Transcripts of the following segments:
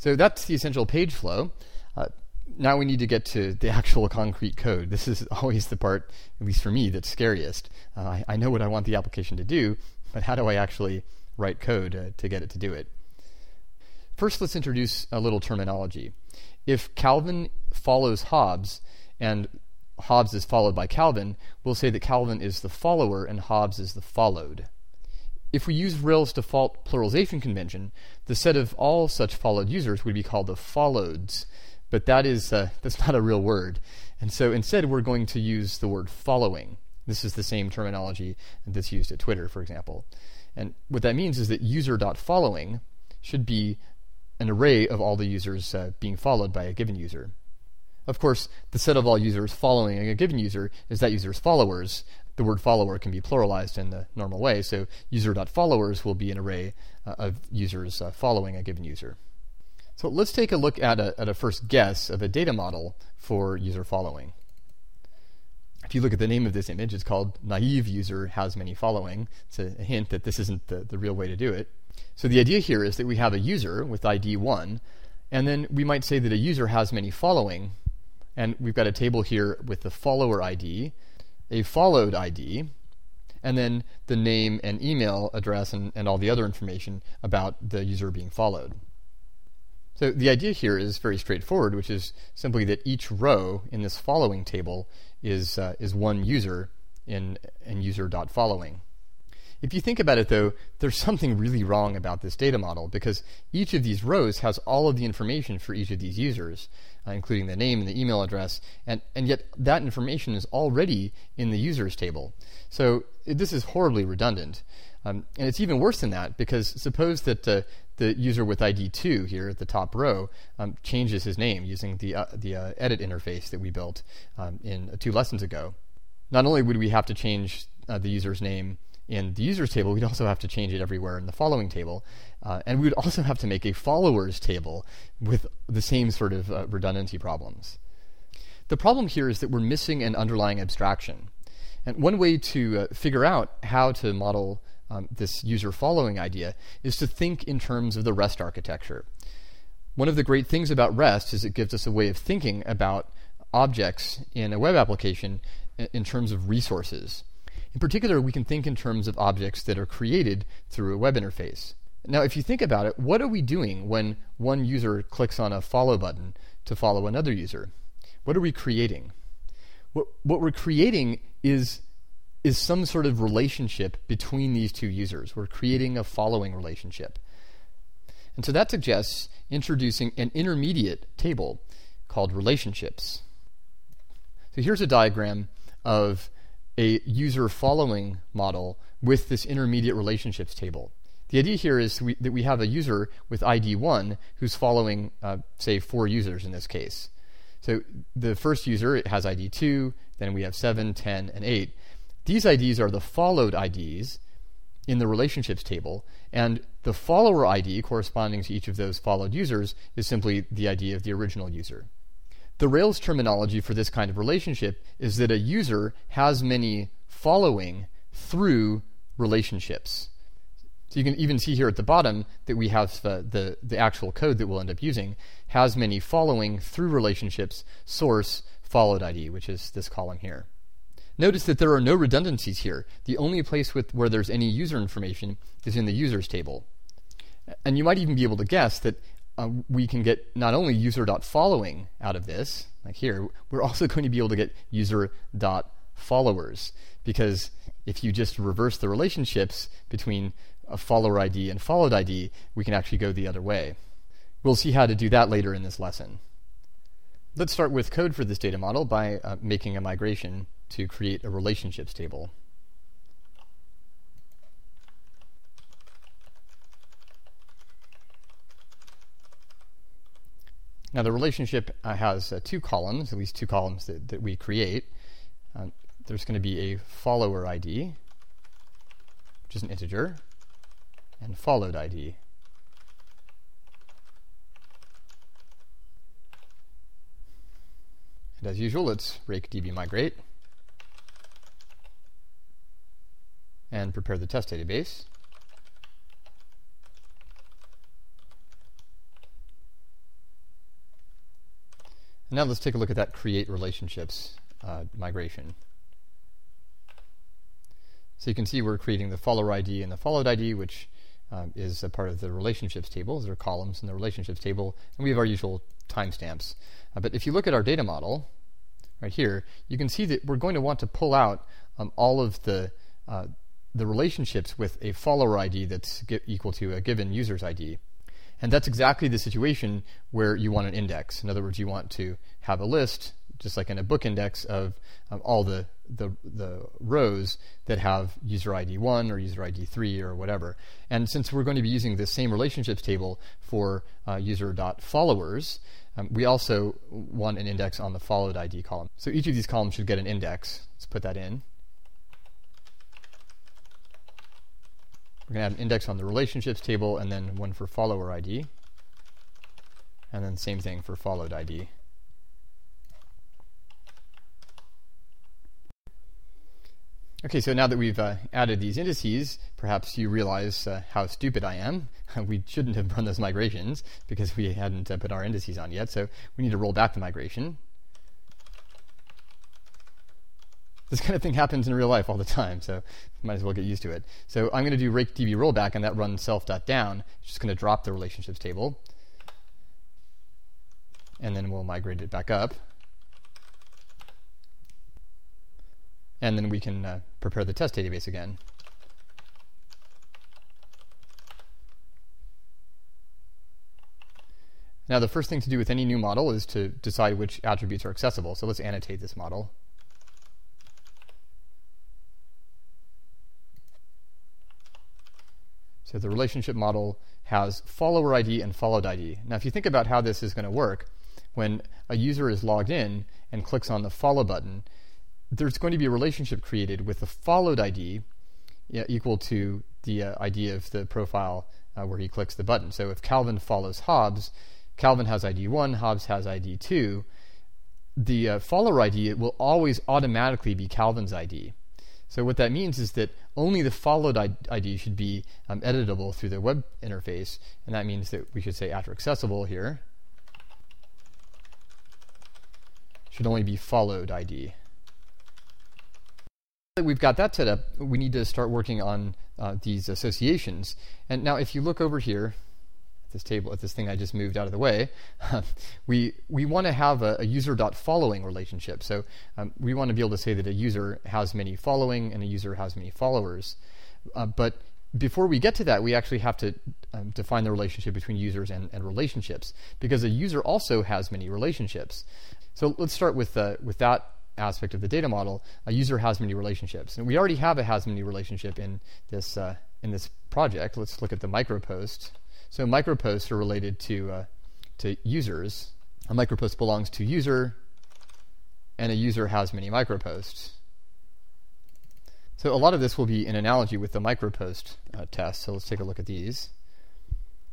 So that's the essential page flow. Now we need to get to the actual concrete code. This is always the part, at least for me, that's scariest. I know what I want the application to do, but how do I actually write code to get it to do it? First, let's introduce a little terminology. If Calvin follows Hobbes and Hobbes is followed by Calvin, we'll say that Calvin is the follower and Hobbes is the followed. If we use Rails' default pluralization convention, the set of all such followed users would be called the followeds, but that's not a real word. And so instead we're going to use the word following. This is the same terminology that's used at Twitter, for example. And what that means is that user.following should be an array of all the users being followed by a given user. Of course, the set of all users following a given user is that user's followers. The word follower can be pluralized in the normal way, so user.followers will be an array of users following a given user. So let's take a look at a first guess of a data model for user following. If you look at the name of this image, it's called naive user has many following. It's a hint that this isn't the real way to do it. So the idea here is that we have a user with ID 1, and then we might say that a user has many following, and we've got a table here with the follower ID, a followed ID, and then the name and email address and all the other information about the user being followed. So the idea here is very straightforward, which is simply that each row in this following table is one user in user.following. If you think about it, though, there's something really wrong about this data model, because each of these rows has all of the information for each of these users, including the name and the email address, and yet that information is already in the users table. So this is horribly redundant. And it's even worse than that, because suppose that the user with ID 2 here at the top row changes his name using the edit interface that we built in 2 lessons ago. Not only would we have to change the user's name in the users table, we'd also have to change it everywhere in the following table. And we would also have to make a followers table with the same sort of redundancy problems. The problem here is that we're missing an underlying abstraction. And one way to figure out how to model this user following idea is to think in terms of the REST architecture. One of the great things about REST is it gives us a way of thinking about objects in a web application in terms of resources. In particular, we can think in terms of objects that are created through a web interface. Now, if you think about it, what are we doing when one user clicks on a follow button to follow another user? What are we creating? What we're creating is some sort of relationship between these two users. We're creating a following relationship. And so that suggests introducing an intermediate table called relationships. So here's a diagram of a user following model with this intermediate relationships table. The idea here is that we have a user with ID 1 who's following, say, 4 users in this case. So the first user has ID 2, then we have 7, 10, and 8. These IDs are the followed IDs in the relationships table, and the follower ID corresponding to each of those followed users is simply the ID of the original user. The Rails terminology for this kind of relationship is that a user has many following through relationships. So you can even see here at the bottom that we have the actual code that we'll end up using has many following through relationships source followed ID, which is this column here. Notice that there are no redundancies here. The only place where there's any user information is in the users table. And you might even be able to guess that we can get not only user.following out of this, like here, we're also going to be able to get user.followers, because if you just reverse the relationships between a follower ID and followed ID, we can actually go the other way. We'll see how to do that later in this lesson. Let's start with code for this data model by making a migration to create a relationships table. Now the relationship has 2 columns, at least 2 columns that we create. There's going to be a follower ID, which is an integer, and followed ID. And as usual, let's rake db migrate and prepare the test database. And now let's take a look at that create relationships migration. So you can see we're creating the follower ID and the followed ID, which is a part of the relationships table. Those are columns in the relationships table, and we have our usual timestamps. But if you look at our data model right here, you can see that we're going to want to pull out all of the relationships with a follower ID that's equal to a given user's ID. And that's exactly the situation where you want an index. In other words, you want to have a list, just like in a book index, of all the rows that have user ID 1 or user ID 3 or whatever. And since we're going to be using the same relationships table for user.followers, we also want an index on the followed ID column. So each of these columns should get an index. Let's put that in. We're going to have an index on the relationships table, and then one for follower ID, and then same thing for followed ID. Okay, so now that we've added these indices, perhaps you realize how stupid I am. We shouldn't have run those migrations because we hadn't put our indices on yet, so we need to roll back the migration. This kind of thing happens in real life all the time, so might as well get used to it. So I'm going to do rake-db rollback, and that runs self.down. It's just going to drop the relationships table, and then we'll migrate it back up. And then we can prepare the test database again. Now the first thing to do with any new model is to decide which attributes are accessible. So let's annotate this model. So the relationship model has follower ID and followed ID. Now if you think about how this is going to work, when a user is logged in and clicks on the follow button, there's going to be a relationship created with the followed ID equal to the ID of the profile where he clicks the button. So if Calvin follows Hobbes, Calvin has ID 1, Hobbes has ID 2. The follower ID will always automatically be Calvin's ID. So what that means is that only the followed ID should be editable through the web interface, and that means that we should say @accessible here. Should only be followed ID. We've got that set up. We need to start working on these associations. And now if you look over here at this table, at this thing I just moved out of the way, we want to have a user.following relationship. So we want to be able to say that a user has many following and a user has many followers. But before we get to that, we actually have to define the relationship between users and relationships, because a user also has many relationships. So let's start with that aspect of the data model. A user has many relationships, and we already have a has many relationship in this project. Let's look at the micropost. So microposts are related to users. A micropost belongs to user, and a user has many microposts. So a lot of this will be in analogy with the micropost test. So let's take a look at these.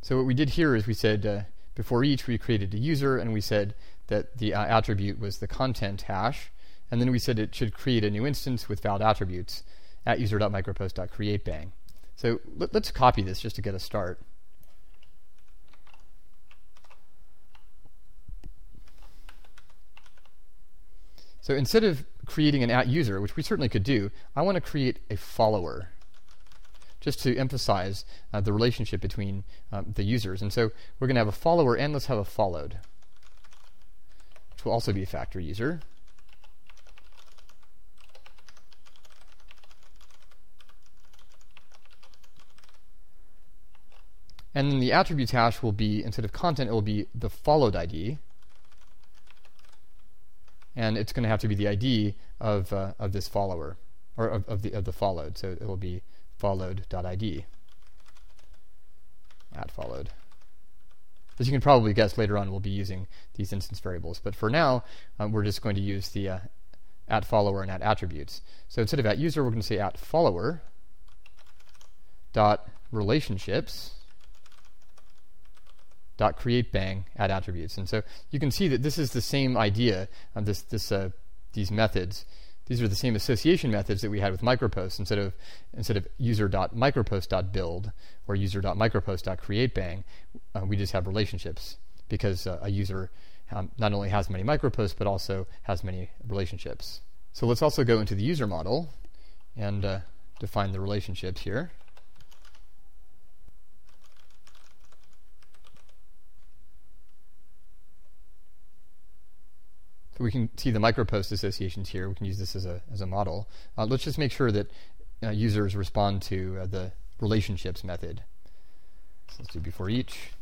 So what we did here is we said before each we created a user, and we said that the attribute was the content hash. And then we said it should create a new instance with valid attributes at user.micropost.createBang. So let's copy this just to get a start. So instead of creating an @user, which we certainly could do, I want to create a follower, just to emphasize the relationship between the users. And so we're going to have a follower, and let's have a followed, which will also be a factor user. And then the attributes hash will be, instead of content, it will be the followed ID. And it's going to have to be the ID of this follower, or of the followed. So it will be followed.id, @followed. As you can probably guess, later on we'll be using these instance variables. But for now, we're just going to use the @follower and @attributes. So instead of @user, we're going to say @follower dot relationships .createBang @attributes. And so you can see that this is the same idea of these methods. These are the same association methods that we had with microposts. Instead of user.micropost.build or user.micropost.createBang, we just have relationships because a user not only has many microposts, but also has many relationships. So let's also go into the user model and define the relationships here. So we can see the micropost associations here. We can use this as a model. Let's just make sure that users respond to the relationships method. So let's do before each.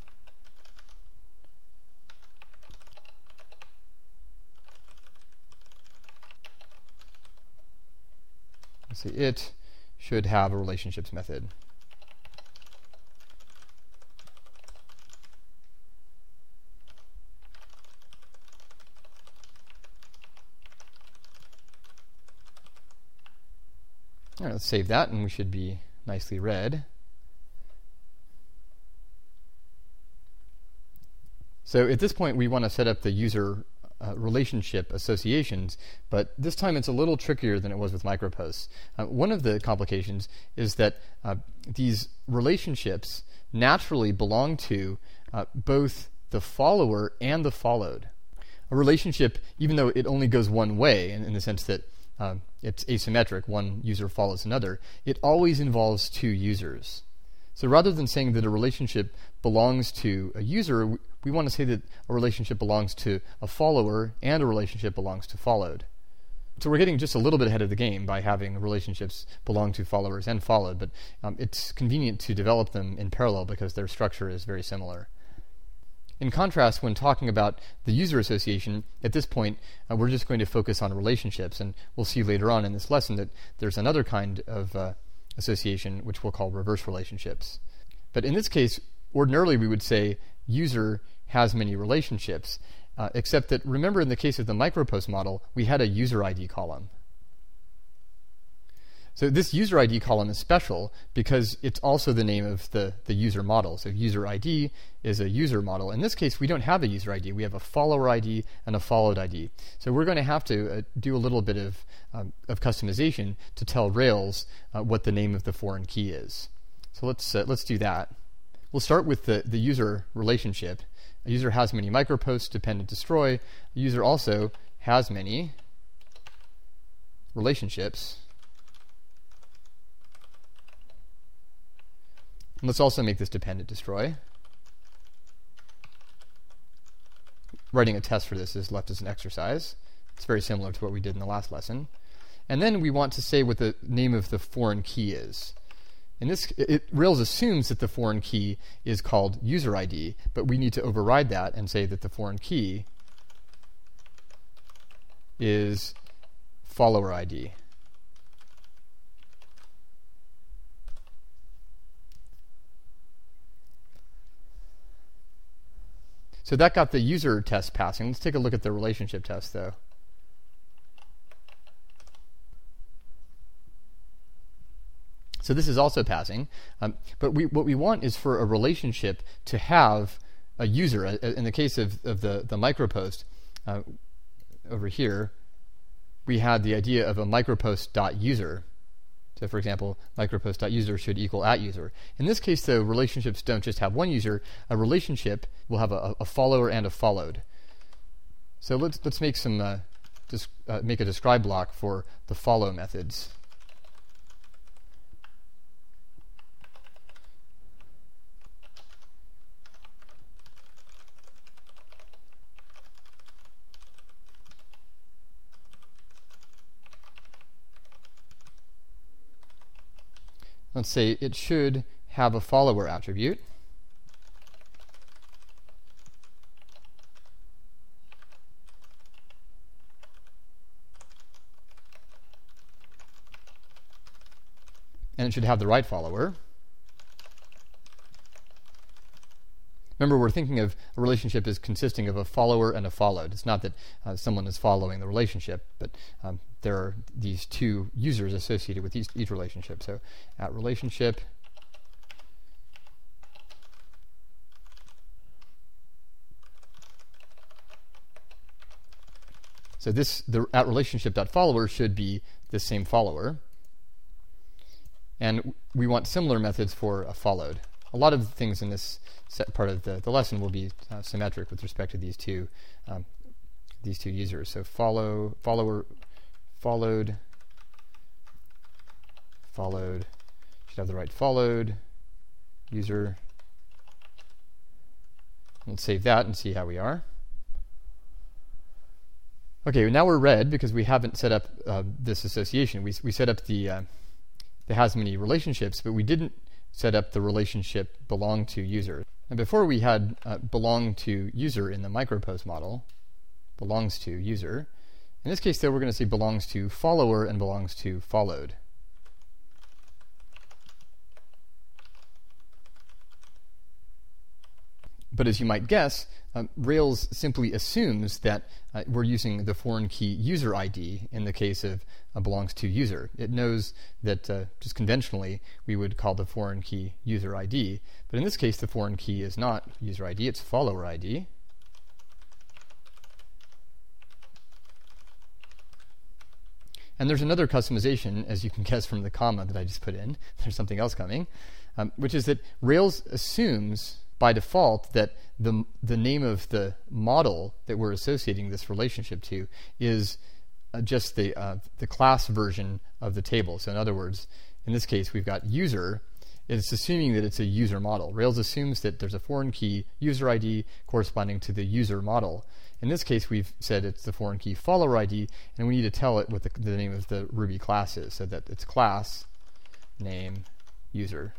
Let's see, it should have a relationships method. All right, let's save that, and we should be nicely read. So at this point, we want to set up the user relationship associations, but this time it's a little trickier than it was with microposts. One of the complications is that these relationships naturally belong to both the follower and the followed. A relationship, even though it only goes one way, in the sense that it's asymmetric, one user follows another, it always involves two users. So rather than saying that a relationship belongs to a user, we want to say that a relationship belongs to a follower and a relationship belongs to followed. So we're getting just a little bit ahead of the game by having relationships belong to followers and followed, but it's convenient to develop them in parallel because their structure is very similar. In contrast, when talking about the user association, at this point, we're just going to focus on relationships, and we'll see later on in this lesson that there's another kind of association which we'll call reverse relationships. But in this case, ordinarily we would say user has many relationships, except that remember in the case of the micropost model, we had a user ID column. So this user ID column is special because it's also the name of the user model. So user ID is a user model. In this case, we don't have a user ID. We have a follower ID and a followed ID. So we're going to have to do a little bit of customization to tell Rails what the name of the foreign key is. So let's do that. We'll start with the user relationship. A user has many microposts, dependent destroy. A user also has many relationships. And let's also make this dependent destroy. Writing a test for this is left as an exercise. It's very similar to what we did in the last lesson. And then we want to say what the name of the foreign key is. In this, Rails assumes that the foreign key is called user ID, but we need to override that and say that the foreign key is follower ID. So that got the user test passing. Let's take a look at the relationship test, though. So this is also passing. But what we want is for a relationship to have a user. In the case of the micropost, over here, we had the idea of a micropost.user. So for example, micropost.user should equal @user. In this case, though, relationships don't just have one user. A relationship will have a follower and a followed. So let's make some make a describe block for the follow methods. Let's say it should have a follower attribute. And it should have the right follower. Remember, we're thinking of a relationship as consisting of a follower and a followed. It's not that someone is following the relationship, but there are these two users associated with each relationship. So @relationship so the @relationship.follower should be the same follower. And we want similar methods for a followed. a lot of the things in this part of the lesson will be symmetric with respect to these two users. So follower, followed, should have the right followed, user. Let's save that and see how we are. Okay, now we're red because we haven't set up this association. We set up the has many relationships, but we didn't set up the relationship belong to user. And before we had belong to user in the micropost model, belongs to user. In this case, though, we're going to say belongs to follower and belongs to followed. But as you might guess, Rails simply assumes that we're using the foreign key user ID in the case of belongs to user. It knows that just conventionally we would call the foreign key user ID, but in this case the foreign key is not user ID, it's follower ID. And there's another customization, as you can guess from the comma that I just put in. There's something else coming, which is that Rails assumes by default that the name of the model that we're associating this relationship to is just the class version of the table. So in other words, in this case, we've got user. It's assuming that it's a user model. Rails assumes that there's a foreign key user ID corresponding to the user model. In this case, we've said it's the foreign key follower ID, and we need to tell it what the name of the Ruby class is, so that it's class name user.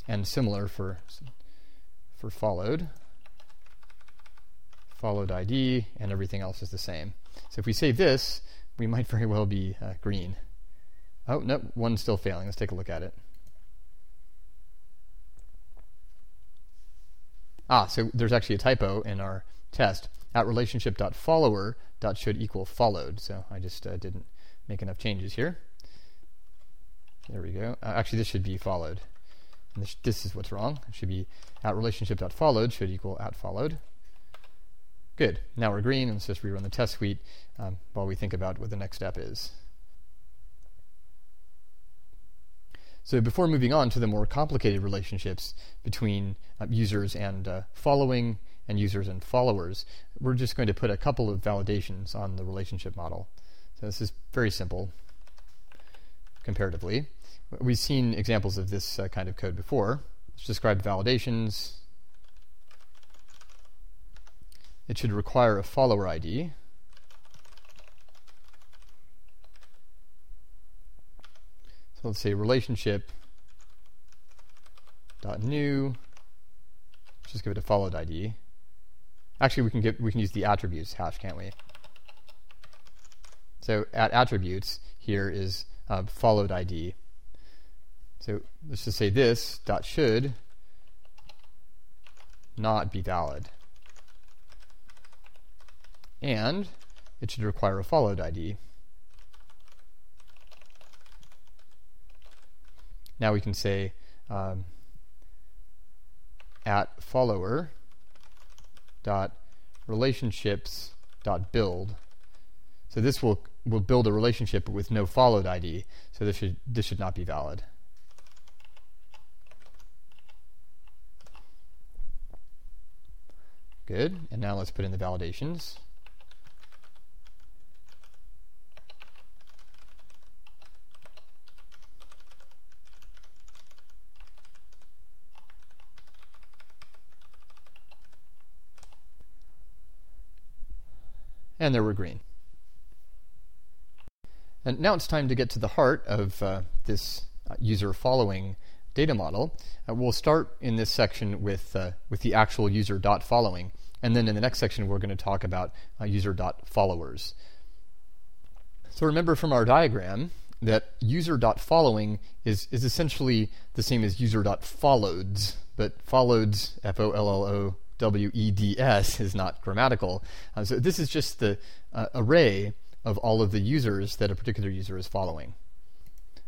And similar for followed ID, and everything else is the same. So if we save this, we might very well be green. Oh, no, one's still failing. Let's take a look at it. So there's actually a typo in our test. At relationship.follower should equal followed. So I just didn't make enough changes here. There we go. Actually, this should be followed. And this is what's wrong. It should be at relationship.followed should equal at followed. Good. Now we're green, and let's just rerun the test suite while we think about what the next step is. So before moving on to the more complicated relationships between users and following and users and followers, we're just going to put a couple of validations on the relationship model. So this is very simple comparatively. We've seen examples of this kind of code before. Let's describe validations. It should require a follower ID. So let's say relationship dot new. Let's just give it a followed ID. Actually, we can use the attributes hash, can't we? So at attributes here is followed ID. So let's just say this dot should not be valid, and it should require a followed ID. Now we can say at follower dot relationships dot build. So this will build a relationship with no followed ID. So this should not be valid. Good. And now let's put in the validations. And there we're green. And now it's time to get to the heart of this user following data model. We'll start in this section with the actual user dot following, and then in the next section we're going to talk about user dot followers. So remember from our diagram that user dot following is essentially the same as user dot followeds, but followeds, FOLLOWEDS, is not grammatical. So this is just the array of all of the users that a particular user is following.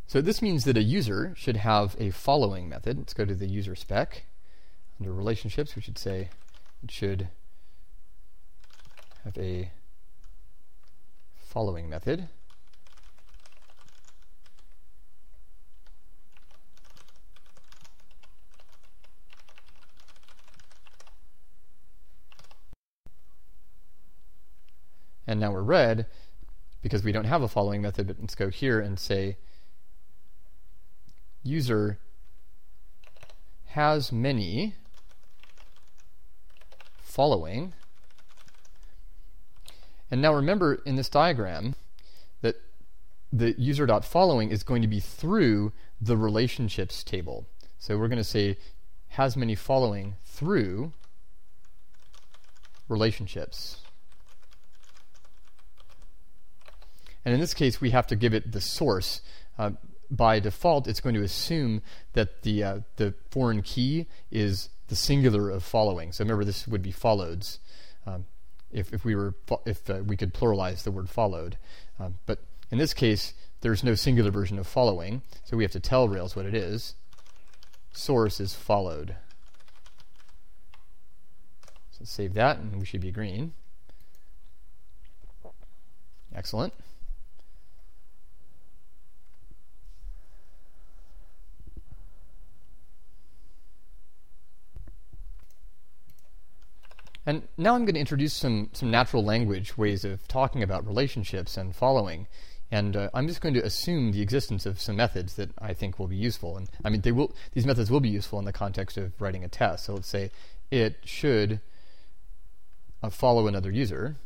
So this means that a user should have a following method. Let's go to the user spec. Under relationships, we should say it should have a following method. And now we're red because we don't have a following method, but let's go here and say user has many following. And now remember in this diagram that the user.following is going to be through the relationships table. So we're going to say has many following through relationships. And in this case, we have to give it the source. By default, it's going to assume that the foreign key is the singular of following. So remember, this would be followeds if we could pluralize the word followed. But in this case, there's no singular version of following, so we have to tell Rails what it is. Source is followed. So save that, and we should be green. Excellent. And now I'm going to introduce some natural language ways of talking about relationships and following. And I'm just going to assume the existence of some methods that I think will be useful. And I mean, these methods will be useful in the context of writing a test. So let's say it should follow another user.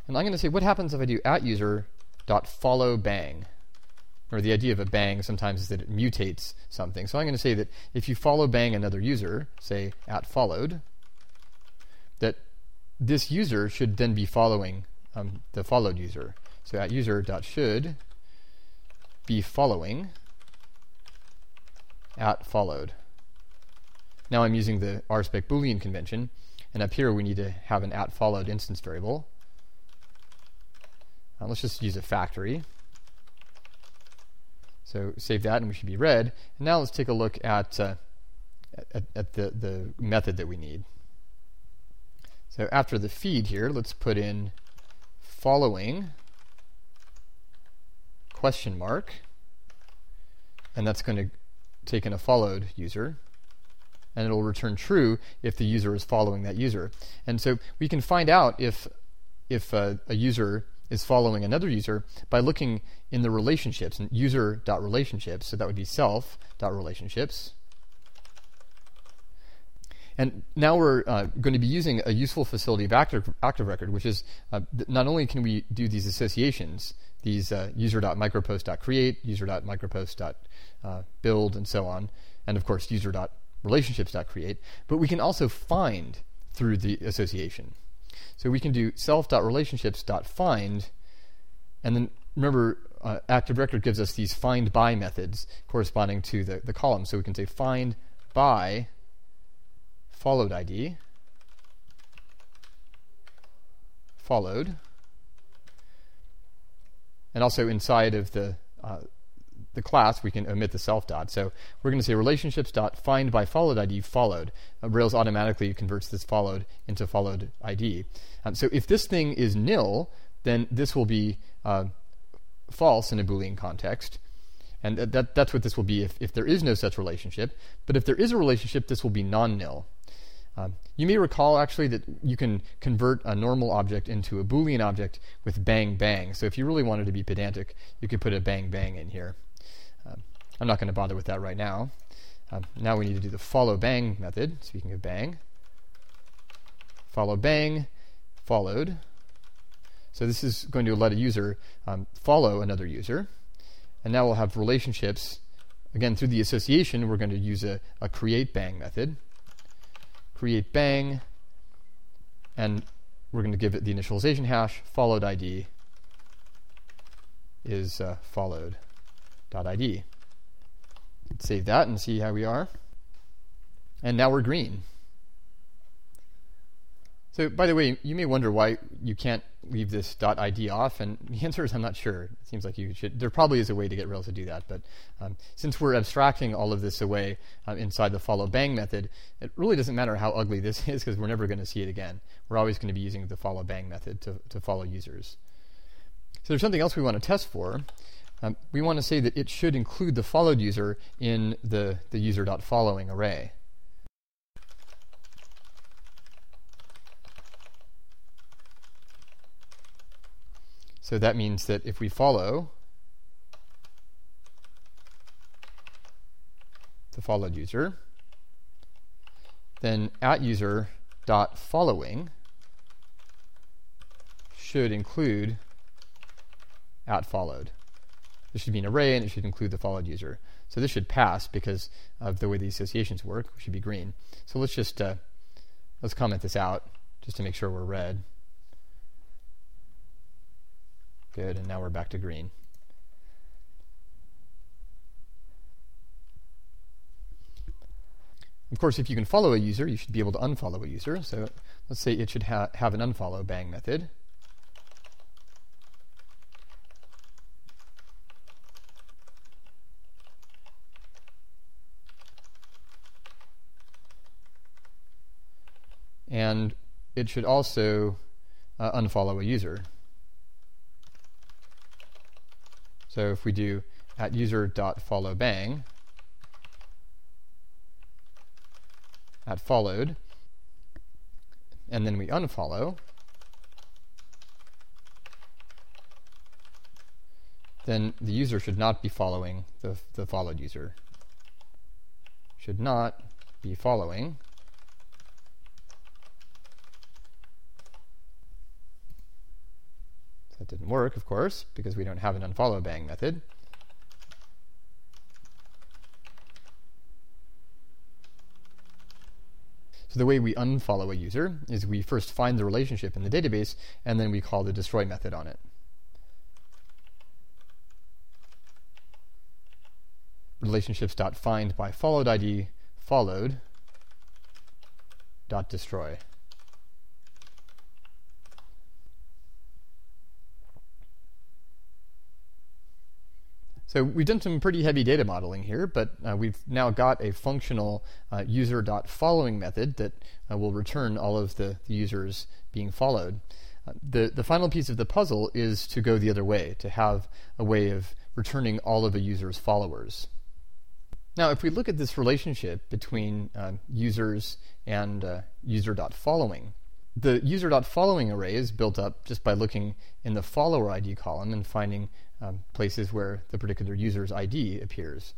And I'm going to say, what happens if I do @user.followBang? Or the idea of a bang sometimes is that it mutates something. So I'm going to say that if you follow bang another user, say @followed, that this user should then be following the followed user. So @user.should be following @followed. Now I'm using the RSpec Boolean convention, and up here we need to have an @followed instance variable. Let's just use a factory. So save that, and we should be red. And now let's take a look at the method that we need. So after the feed here, let's put in following question mark, and that's going to take in a followed user, and it'll return true if the user is following that user. And so we can find out if a user is following another user by looking in the relationships, and user.relationships, so that would be self.relationships. And now we're going to be using a useful facility of active record, which is not only can we do these associations, these user.micropost.create, user.micropost.build, and so on, and of course user.relationships.create, but we can also find through the association. So we can do self.relationships.find, and then remember, active record gives us these find by methods corresponding to the column. So we can say find by followed ID, followed, and also inside of the class we can omit the self dot. So we're going to say relationships.find by followed ID followed. Rails automatically converts this followed into followed ID. So if this thing is nil, then this will be false in a Boolean context. And that's what this will be if there is no such relationship. But if there is a relationship, this will be non-nil. You may recall actually that you can convert a normal object into a Boolean object with bang bang. So if you really wanted to be pedantic, you could put a bang bang in here. I'm not going to bother with that right now. Now we need to do the follow bang method. Speaking of bang, follow bang, followed. So this is going to let a user follow another user. And now we'll have relationships. Again, through the association, we're going to use a create bang method. Create bang, and we're going to give it the initialization hash, followed ID is followed.id. Let's save that and see how we are. And now we're green. So, by the way, you may wonder why you can't leave this .id off, and the answer is I'm not sure. It seems like you should. There probably is a way to get Rails to do that, but since we're abstracting all of this away inside the follow bang method, it really doesn't matter how ugly this is because we're never going to see it again. We're always going to be using the follow bang method to follow users. So there's something else we want to test for. We want to say that it should include the followed user in the user.following array. So that means that if we follow the followed user, then @user.following should include @followed. This should be an array, and it should include the followed user. So this should pass because of the way the associations work. It should be green. So let's just let's comment this out just to make sure we're red. Good, and now we're back to green. Of course, if you can follow a user, you should be able to unfollow a user. So let's say it should have an unfollow bang method. And it should also unfollow a user. So if we do @user.followBang, @followed, and then we unfollow, then the user should not be following the followed user. Should not be following. That didn't work, of course, because we don't have an unfollow bang method. So the way we unfollow a user is we first find the relationship in the database, and then we call the destroy method on it. Relationships.find by followed ID followed .destroy. So we've done some pretty heavy data modeling here, but we've now got a functional user.following method that will return all of the users being followed. The final piece of the puzzle is to go the other way, to have a way of returning all of a user's followers. Now, if we look at this relationship between users and user.following, the user.following array is built up just by looking in the follower ID column and finding places where the particular user's ID appears.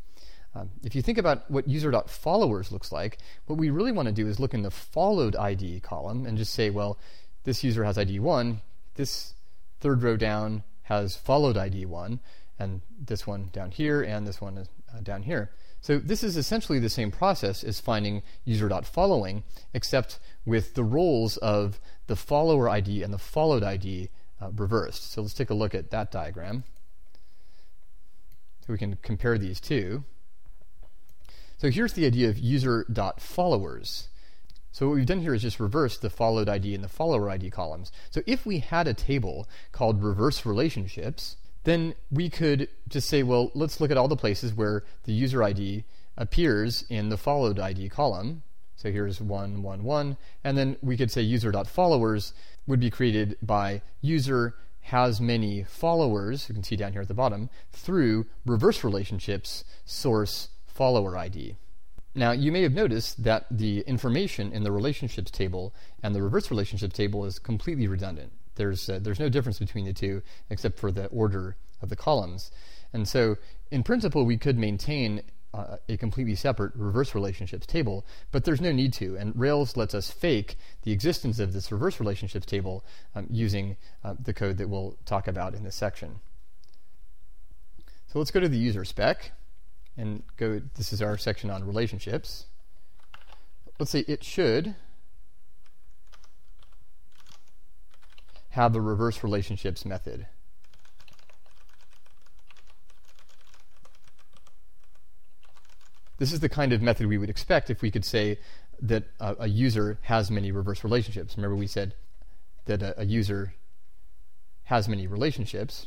If you think about what user.followers looks like, what we really want to do is look in the followed ID column and just say, well, this user has ID 1, this third row down has followed ID 1, and this one down here, and this one is down here. So this is essentially the same process as finding user.following, except with the roles of the follower ID and the followed ID reversed. So let's take a look at that diagram. So we can compare these two. So here's the idea of user.followers. So what we've done here is just reverse the followed ID and the follower ID columns. So if we had a table called reverse relationships, then we could just say, well, let's look at all the places where the user ID appears in the followed ID column. So here's 1, 1, 1. And then we could say user.followers would be created by user has many followers, you can see down here at the bottom, through reverse relationships source follower ID. Now, you may have noticed that the information in the relationships table and the reverse relationships table is completely redundant. There's no difference between the two except for the order of the columns. And so, in principle, we could maintain a completely separate reverse relationships table, but there's no need to. And Rails lets us fake the existence of this reverse relationships table using the code that we'll talk about in this section. So let's go to the user spec and go. This is our section on relationships. Let's say it should have a reverse relationships method. This is the kind of method we would expect if we could say that a user has many reverse relationships. Remember we said that a user has many relationships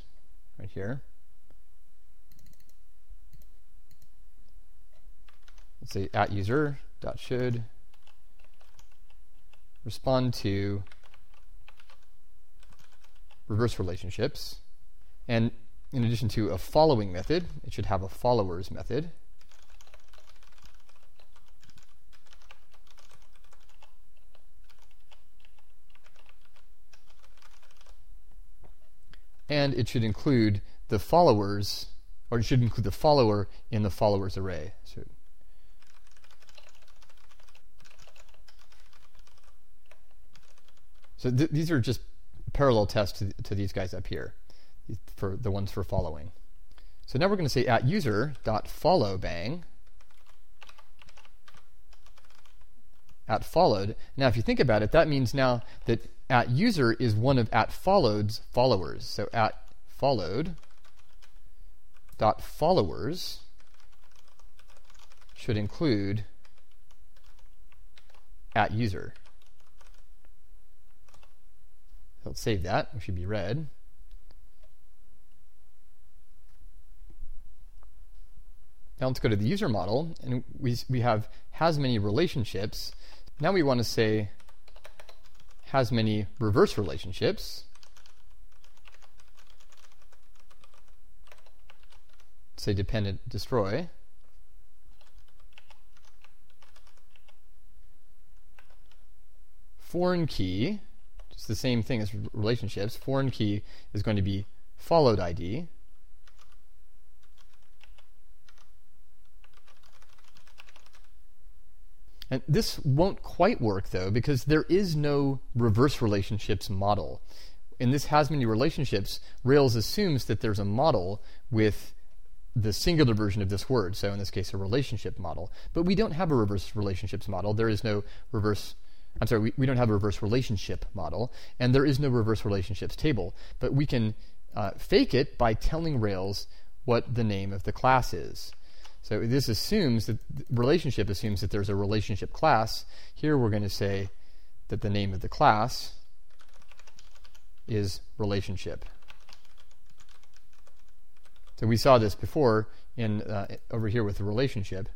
right here. Let's say @user.should respond to reverse relationships. And in addition to a following method, it should have a followers method. and it should include the followers, or it should include the follower in the followers array. So these are just parallel tests to these guys up here, for the ones for following. So now we're going to say @user.followBang @followed. Now, if you think about it, that means now that @user is one of @followed's followers. So @followed.followers should include @user. So let's save that, which should be red. Now let's go to the user model, and we have has many relationships. Now we want to say has many reverse relationships. Say dependent destroy. Foreign key, just the same thing as relationships. Foreign key is going to be followed ID. And this won't quite work, though, because there is no reverse relationships model. In this has many relationships, Rails assumes that there's a model with the singular version of this word, so in this case a relationship model. But we don't have a reverse relationships model. There is no reverse, I'm sorry, we don't have a reverse relationship model, and there is no reverse relationships table. But we can fake it by telling Rails what the name of the class is. So this assumes that relationship assumes that there's a relationship class. Here we're going to say that the name of the class is relationship. So we saw this before in over here with the relationship.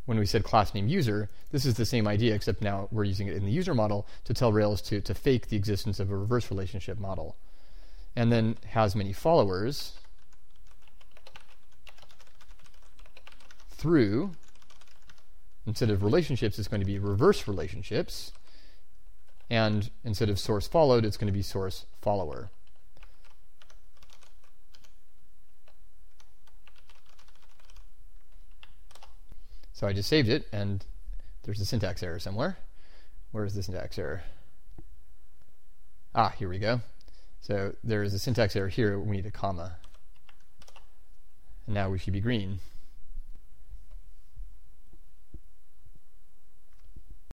When we said class name user, this is the same idea, except now we're using it in the user model to tell Rails to fake the existence of a reverse relationship model. And then has many followers through, instead of relationships, it's going to be reverse relationships, and instead of source followed, it's going to be source follower. So I just saved it, and there's a syntax error somewhere. Where is the syntax error? Ah, here we go. So there is a syntax error here. We need a comma. And now we should be green.